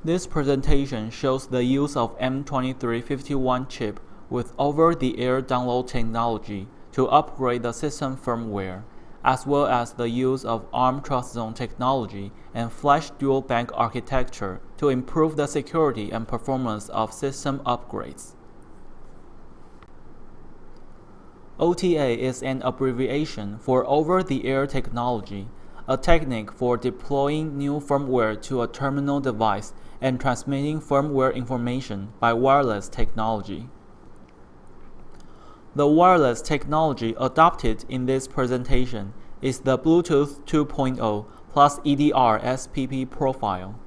This presentation shows the use of M2351 chip with over-the-air download technology to upgrade the system firmware, as well as the use of ARM trust zone technology and flash dual bank architecture to improve the security and performance of system upgrades. OTA is an abbreviation for over-the-air technology, a technique for deploying new firmware to a terminal device and transmitting firmware information by wireless technology. The wireless technology adopted in this presentation is the Bluetooth 2.0 plus EDR SPP profile.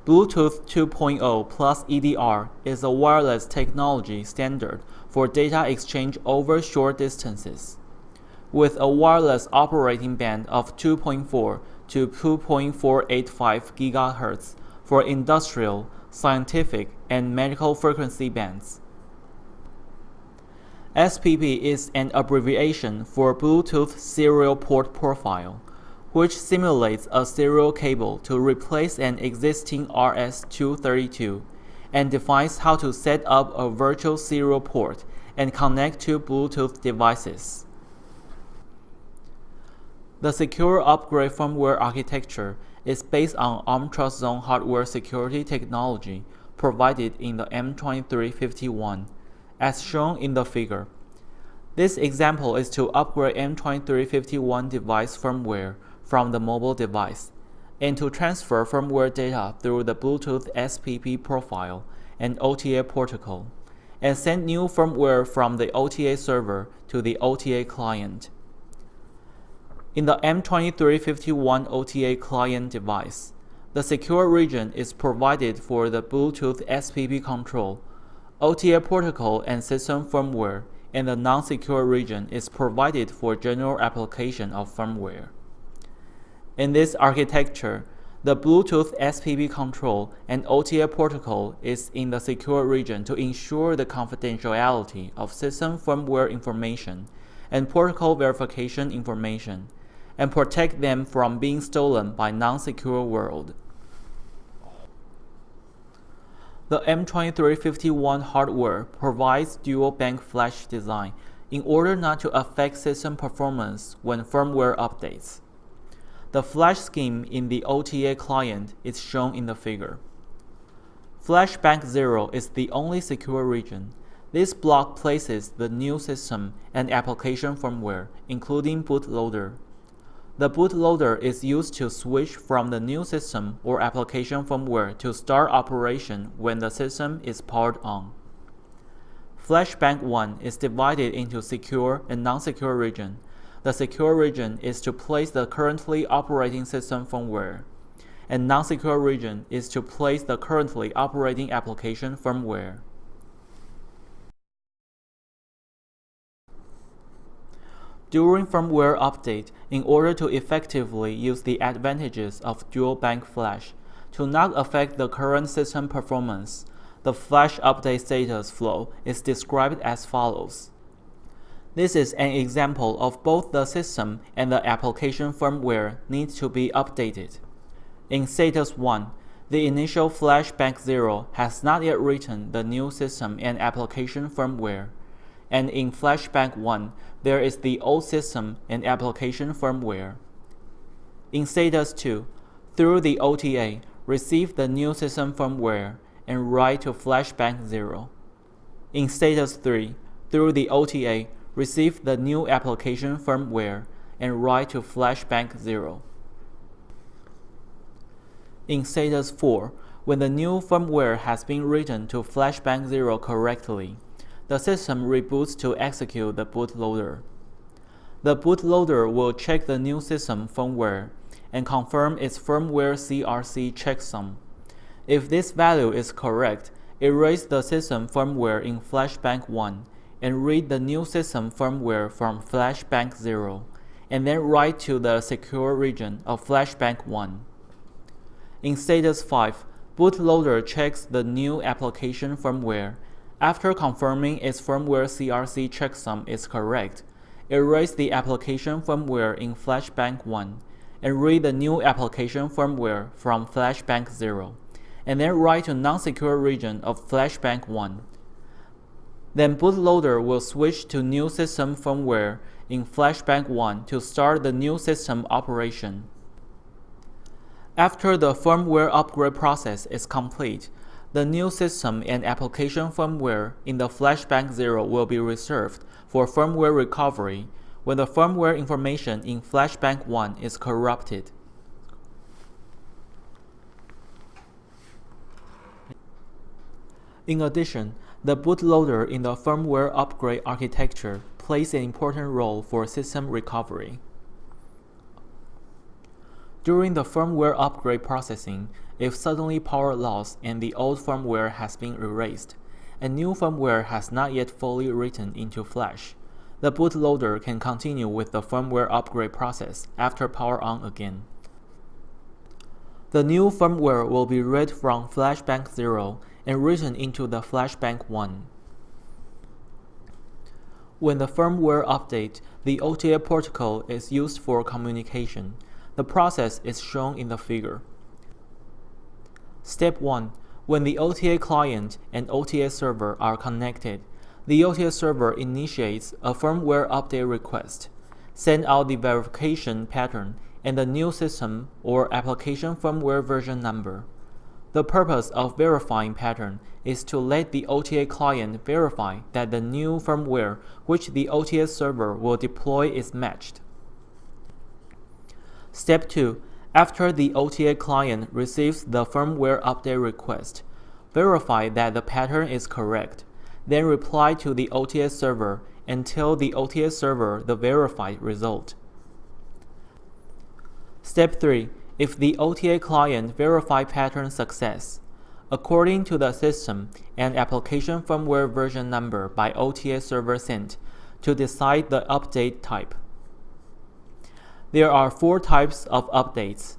Bluetooth 2.0 plus EDR is a wireless technology standard for data exchange over short distances, with a wireless operating band of 2.4 to 2.485 GHz for industrial, scientific, and medical frequency bands. SPP is an abbreviation for Bluetooth Serial Port Profile, which simulates a serial cable to replace an existing RS-232 and defines how to set up a virtual serial port and connect to Bluetooth devices. The secure upgrade firmware architecture is based on ARM trust zone hardware security technology provided in the M2351, as shown in the figure. This example is to upgrade M2351 device firmware from the mobile device, and to transfer firmware data through the Bluetooth SPP profile and OTA protocol, and send new firmware from the OTA server to the OTA client. In the M2351 OTA client device, the secure region is provided for the Bluetooth SPP control, OTA protocol and system firmware, and the non-secure region is provided for general application of firmware. In this architecture, the Bluetooth SPP control and OTA protocol is in the secure region to ensure the confidentiality of system firmware information and protocol verification information, and protect them from being stolen by non-secure world. The M2351 hardware provides dual bank flash design in order not to affect system performance when firmware updates. The flash scheme in the OTA client is shown in the figure. Flash Bank 0 is the only secure region. This block places the new system and application firmware, including bootloader. The bootloader is used to switch from the new system or application firmware to start operation when the system is powered on. Flash Bank 1 is divided into secure and non-secure region. The secure region is to place the currently operating system firmware, and non-secure region is to place the currently operating application firmware. During firmware update, in order to effectively use the advantages of dual bank flash to not affect the current system performance, the flash update status flow is described as follows. This is an example of both the system and the application firmware needs to be updated. In status 1, the initial Flash Bank 0 has not yet written the new system and application firmware, and in Flash Bank 1, there is the old system and application firmware. In status 2, through the OTA, receive the new system firmware and write to Flash Bank 0. In status 3, through the OTA, receive the new application firmware and write to Flash Bank 0. In status 4, when the new firmware has been written to Flash Bank 0 correctly, the system reboots to execute the bootloader. The bootloader will check the new system firmware and confirm its firmware CRC checksum. If this value is correct, erase the system firmware in Flash Bank 1 and read the new system firmware from Flash Bank 0, and then write to the secure region of Flash Bank 1. In status 5, bootloader checks the new application firmware. After confirming its firmware CRC checksum is correct, erase the application firmware in Flash Bank 1 and read the new application firmware from Flash Bank 0, and then write to non-secure region of flashbank 1. Then bootloader will switch to new system firmware in flashbank 1 to start the new system operation. After the firmware upgrade process is complete, the new system and application firmware in the flashbank 0 will be reserved for firmware recovery when the firmware information in flashbank 1 is corrupted. In addition, the bootloader in the firmware upgrade architecture plays an important role for system recovery. During the firmware upgrade processing, if suddenly power loss and the old firmware has been erased, and new firmware has not yet fully written into flash, the bootloader can continue with the firmware upgrade process after power on again. The new firmware will be read from flashbank 0 and written into the flashbank 1. When the firmware update, the OTA protocol is used for communication. The process is shown in the figure. Step 1. When the OTA client and OTA server are connected, the OTA server initiates a firmware update request, send out the verification pattern and the new system or application firmware version number. The purpose of verifying pattern is to let the OTA client verify that the new firmware which the OTA server will deploy is matched. Step 2. After the OTA client receives the firmware update request, verify that the pattern is correct, then reply to the OTA server and tell the OTA server the verified result. Step 3. If the OTA client verify pattern success, according to the system and application firmware version number by OTA server sent, to decide the update type. There are 4 types of updates.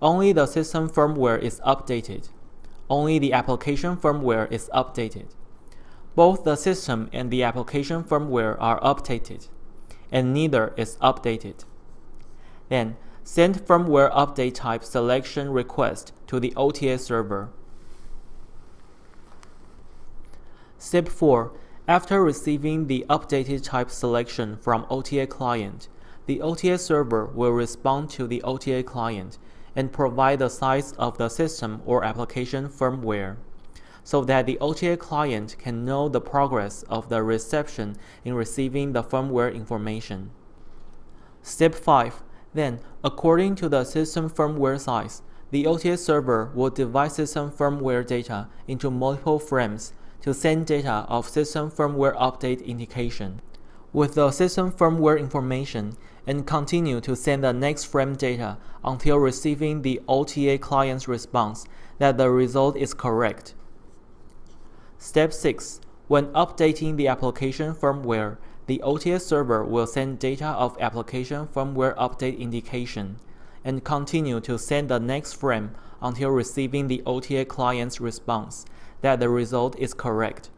Only the system firmware is updated. Only the application firmware is updated. Both the system and the application firmware are updated, and neither is updated. Then, send firmware update type selection request to the OTA server. Step 4. After receiving the updated type selection from OTA client, the OTA server will respond to the OTA client and provide the size of the system or application firmware, so that the OTA client can know the progress of the reception in receiving the firmware information. Step 5. Then, according to the system firmware size, the OTA server will divide system firmware data into multiple frames to send data of system firmware update indication with the system firmware information and continue to send the next frame data until receiving the OTA client's response that the result is correct. Step 6. When updating the application firmware, the OTA server will send data of application firmware update indication and continue to send the next frame until receiving the OTA client's response that the result is correct.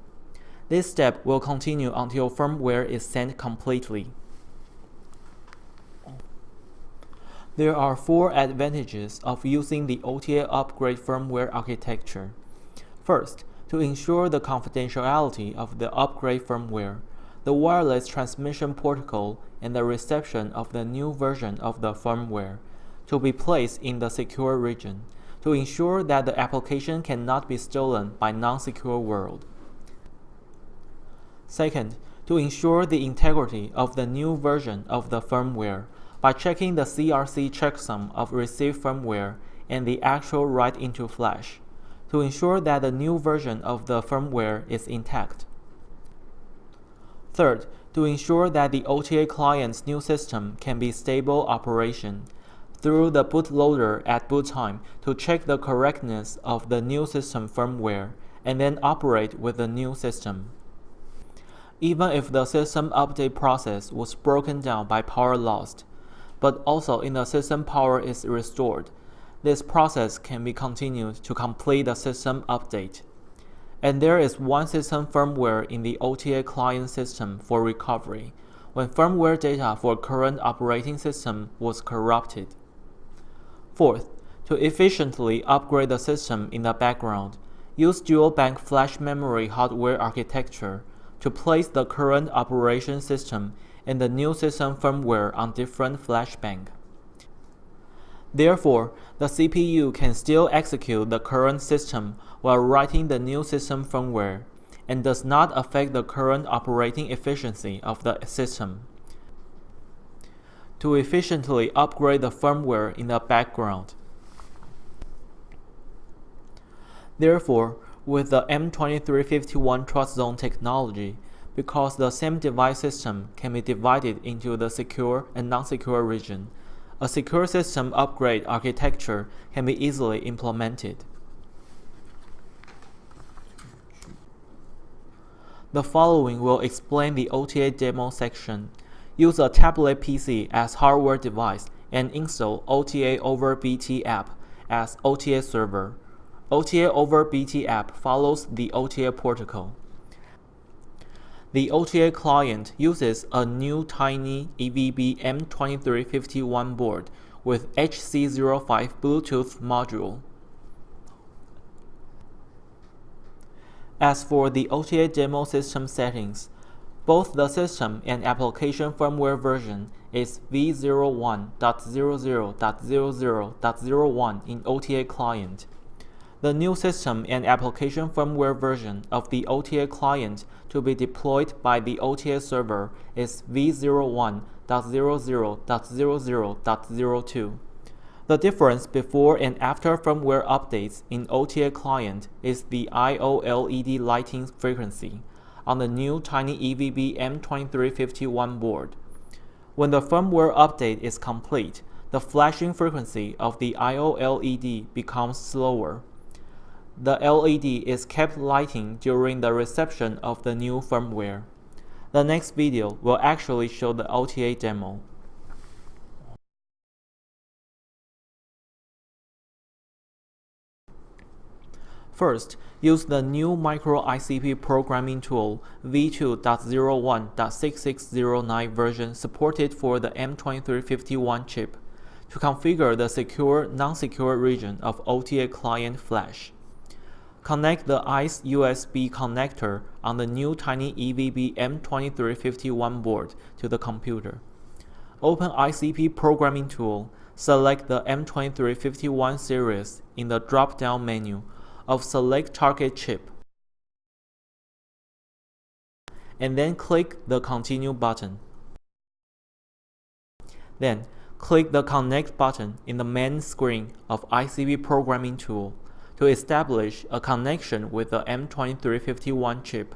This step will continue until firmware is sent completely. There are 4 advantages of using the OTA upgrade firmware architecture. First, to ensure the confidentiality of the upgrade firmware, the wireless transmission protocol and the reception of the new version of the firmware to be placed in the secure region to ensure that the application cannot be stolen by non-secure world. Second, to ensure the integrity of the new version of the firmware by checking the CRC checksum of received firmware and the actual write into flash, to ensure that the new version of the firmware is intact. Third, to ensure that the OTA client's new system can be stable operation through the bootloader at boot time to check the correctness of the new system firmware and then operate with the new system. Even if the system update process was broken down by power lost, but also in the system power is restored, this process can be continued to complete the system update. And there is one system firmware in the OTA client system for recovery when firmware data for current operating system was corrupted. Fourth, To efficiently upgrade the system in the background, use dual bank flash memory hardware architecture to place the current operation system and the new system firmware on different flash bank. Therefore, the CPU can still execute the current system while writing the new system firmware, and does not affect the current operating efficiency of the system. To efficiently upgrade the firmware in the background. Therefore, with the M2351 Trust Zone technology, because the same device system can be divided into the secure and non-secure region, a secure system upgrade architecture can be easily implemented. The following will explain the OTA demo section. Use a tablet PC as hardware device and install OTA over BT app as OTA server. OTA over BT app follows the OTA protocol. The OTA client uses a new tiny EVB M2351 board with HC05 Bluetooth module. As for the OTA demo system settings, both the system and application firmware version is v01.00.00.01 in OTA client. The new system and application firmware version of the OTA client to be deployed by the OTA server is v01.00.00.02. The difference before and after firmware updates in OTA client is the I/O LED lighting frequency on the new tiny EVB M2351 board. When the firmware update is complete, the flashing frequency of the I/O LED becomes slower. The LED is kept lighting during the reception of the new firmware. The next video will actually show the OTA demo. First, use the new micro ICP programming tool v2.01.6609 version supported for the M2351 chip to configure the secure non-secure region of OTA client flash. Connect the ICE USB connector on the new tiny EVB M2351 board to the computer. Open ICP programming tool, select the M2351 series in the drop-down menu of Select Target Chip, and then click the Continue button. Then, click the Connect button in the main screen of ICP programming tool to establish a connection with the M2351 chip.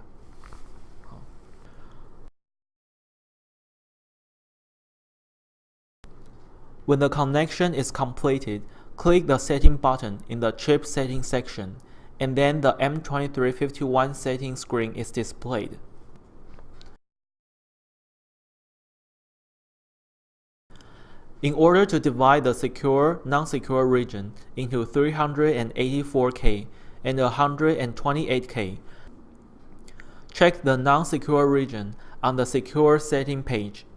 When the connection is completed, click the Setting button in the Chip Settings section, and then the M2351 setting screen is displayed. In order to divide the secure, non-secure region into 384K and 128K, check the non-secure region on the Secure Setting page.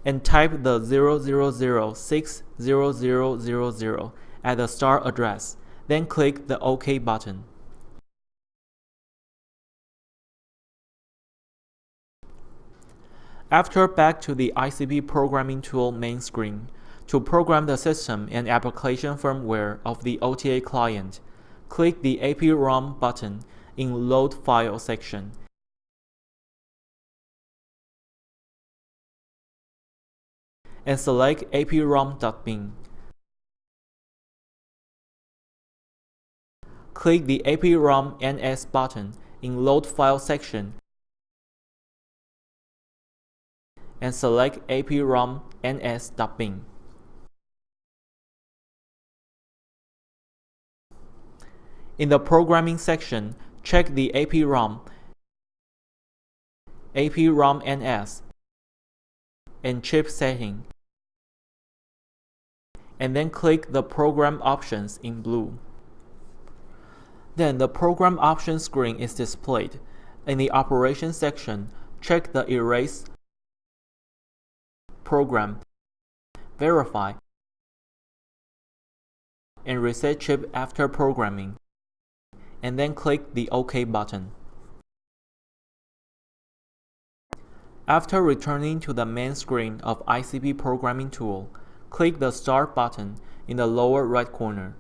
And type the 0006000 at the start address, then click the OK button. After back to the ICP programming tool main screen, to program the system and application firmware of the OTA client, click the AP-ROM button in Load File section. And select aprom.bin. Click the aprom NS button in Load File section and select aprom ns.bin. In the programming section, check the aprom ns, and chip setting, and then click the Program Options in blue. Then the Program Options screen is displayed. In the Operation section, check the Erase program, verify, and reset chip after programming, and then click the OK button. After returning to the main screen of ICP Programming Tool, click the Start button in the lower right corner.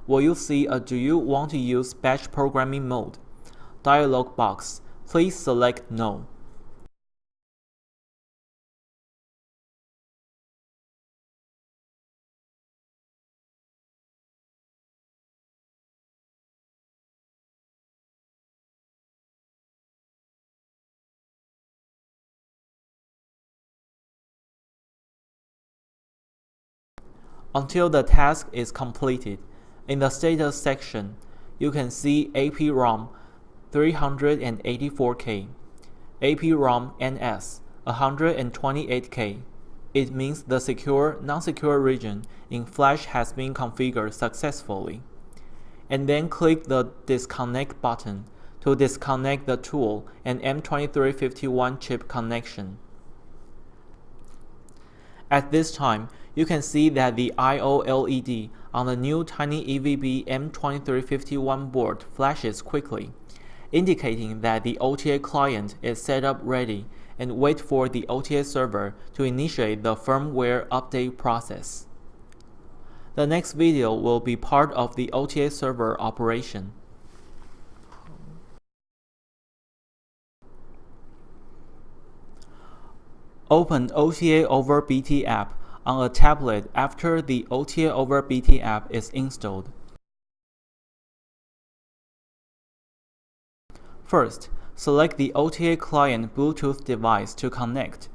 Will you see a "Do you want to use batch programming mode?" dialog box? Please select No. Until the task is completed, in the status section, you can see AP-ROM 384K, AP-ROM NS 128K. It means the secure, non-secure region in Flash has been configured successfully. And then click the Disconnect button to disconnect the tool and M2351 chip connection. At this time, you can see that the I/O LED on the new Tiny EVB M2351 board flashes quickly, indicating that the OTA client is set up ready and wait for the OTA server to initiate the firmware update process. The next video will be part of the OTA server operation. Open OTA over BT app on a tablet after the OTA over BT app is installed. First, select the OTA client Bluetooth device to connect.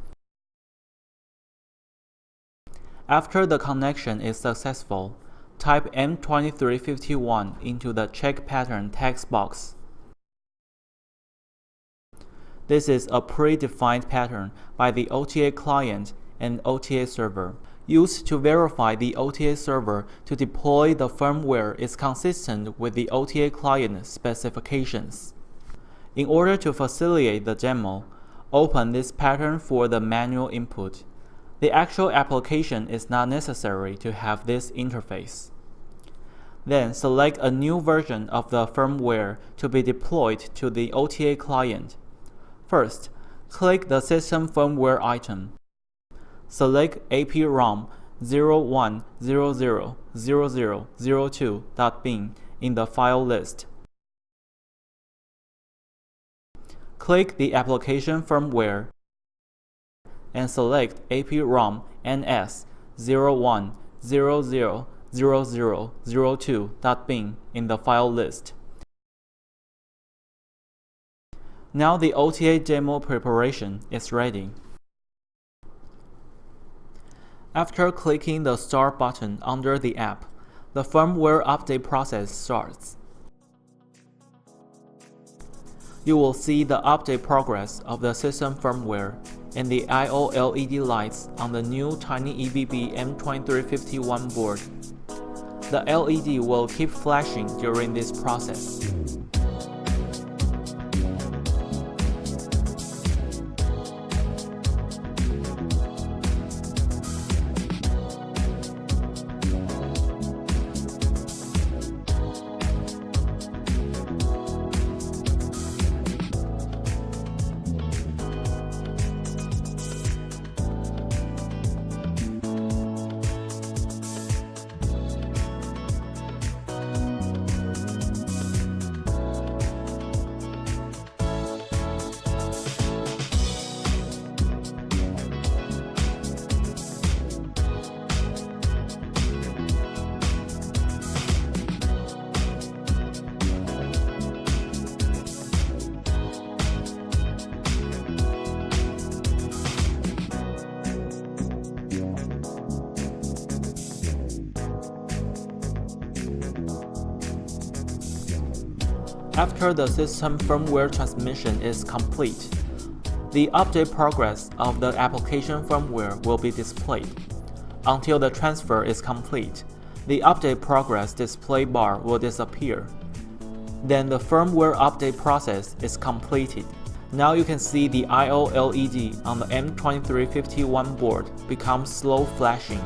After the connection is successful, type M2351 into the check pattern text box. This is a predefined pattern by the OTA client and OTA server, used to verify the OTA server to deploy the firmware is consistent with the OTA client specifications. In order to facilitate the demo, open this pattern for the manual input. The actual application is not necessary to have this interface. Then select a new version of the firmware to be deployed to the OTA client. First, click the System Firmware item. Select AP-ROM 01000002.bin in the file list. Click the Application Firmware and select AP-ROM NS 01000002.bin in the file list. Now the OTA demo preparation is ready. After clicking the Start button under the app, the firmware update process starts. You will see the update progress of the system firmware and the I/O LED lights on the new Tiny EVB M2351 board. The LED will keep flashing during this process. After the system firmware transmission is complete, the update progress of the application firmware will be displayed. Until the transfer is complete, the update progress display bar will disappear. Then the firmware update process is completed. Now you can see the I/O LED on the M2351 board become slow flashing.